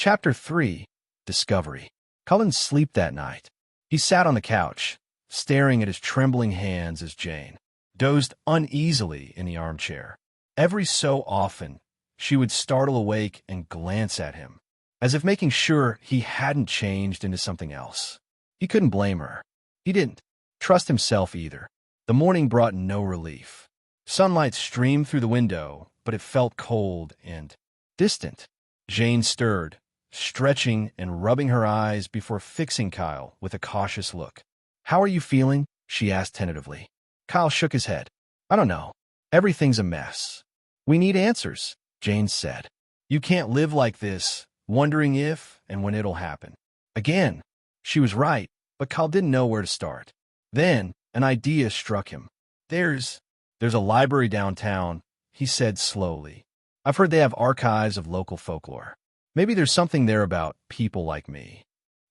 Chapter 3. Discovery. Cullen slept that night. He sat on the couch, staring at his trembling hands as Jane dozed uneasily in the armchair. Every so often, she would startle awake and glance at him, as if making sure he hadn't changed into something else. He couldn't blame her. He didn't trust himself either. The morning brought no relief. Sunlight streamed through the window, but it felt cold and distant. Jane stirred, stretching and rubbing her eyes before fixing Kyle with a cautious look. "How are you feeling?" she asked tentatively. Kyle shook his head. "I don't know. Everything's a mess." "We need answers," Jane said. "You can't live like this, wondering if and when it'll happen." Again, she was right, but Kyle didn't know where to start. Then an idea struck him. There's a library downtown," he said slowly. "I've heard they have archives of local folklore. Maybe there's something there about people like me."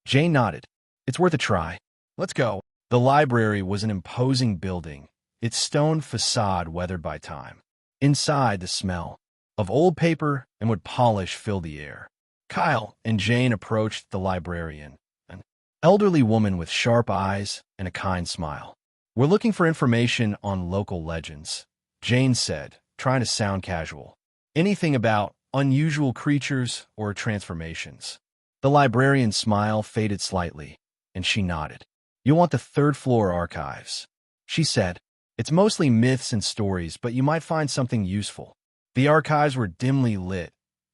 Jane nodded. "It's worth a try. Let's go." The library was an imposing building, its stone facade weathered by time. Inside, the smell of old paper and wood polish filled the air. Kyle and Jane approached the librarian, an elderly woman with sharp eyes and a kind smile. "We're looking for information on local legends," Jane said, trying to sound casual. "Anything about unusual creatures or transformations." The librarian's smile faded slightly, and she nodded. "You want the third-floor archives," she said. "It's mostly myths and stories, but you might find something useful." The archives were dimly lit,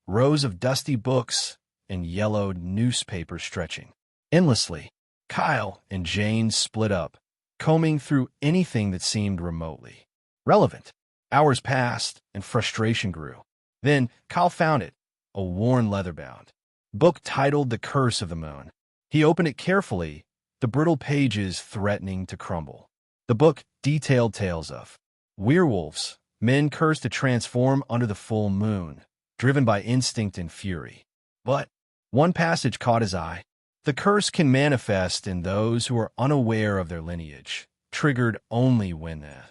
rows of dusty books and yellowed newspapers stretching endlessly. Kyle and Jane split up, combing through anything that seemed remotely relevant. Hours passed, and frustration grew. Then Kyle found it, a worn leather-bound book titled The Curse of the Moon. He opened it carefully, the brittle pages threatening to crumble. The book detailed tales of werewolves, men cursed to transform under the full moon, driven by instinct and fury. But one passage caught his eye. The curse can manifest in those who are unaware of their lineage, triggered only when the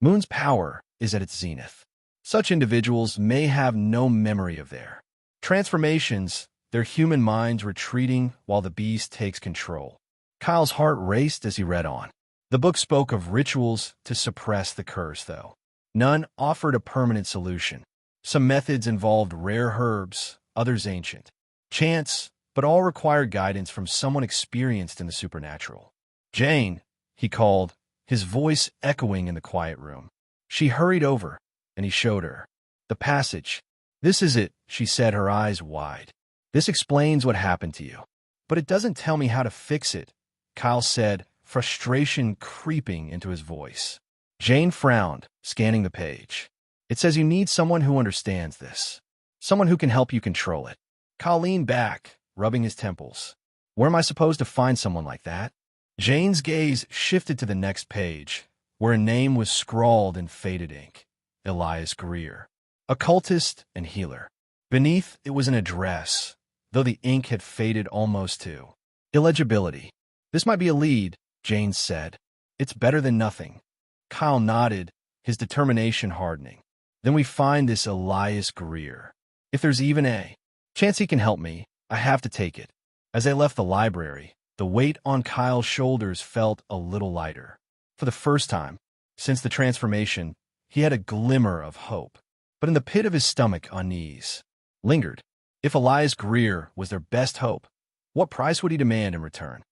moon's power is at its zenith. Such individuals may have no memory of their transformations, their human minds retreating while the beast takes control. Kyle's heart raced as he read on. The book spoke of rituals to suppress the curse, though none offered a permanent solution. Some methods involved rare herbs, others ancient chants, but all required guidance from someone experienced in the supernatural. "Jane," he called, his voice echoing in the quiet room. She hurried over, and he showed her the passage. "This is it," she said, her eyes wide. "This explains what happened to you. But it doesn't tell me how to fix it," Kyle said, frustration creeping into his voice. Jane frowned, scanning the page. "It says you need someone who understands this, someone who can help you control it." Kyle leaned back, rubbing his temples. "Where am I supposed to find someone like that?" Jane's gaze shifted to the next page, where a name was scrawled in faded ink. Elias Greer, occultist and healer. Beneath it was an address, though the ink had faded almost to illegibility. "This might be a lead," Jane said. "It's better than nothing." Kyle nodded, his determination hardening. "Then we find this Elias Greer. If there's even a chance he can help me, I have to take it." As they left the library, the weight on Kyle's shoulders felt a little lighter. For the first time since the transformation, he had a glimmer of hope. But in the pit of his stomach, unease lingered. If Elias Greer was their best hope, what price would he demand in return?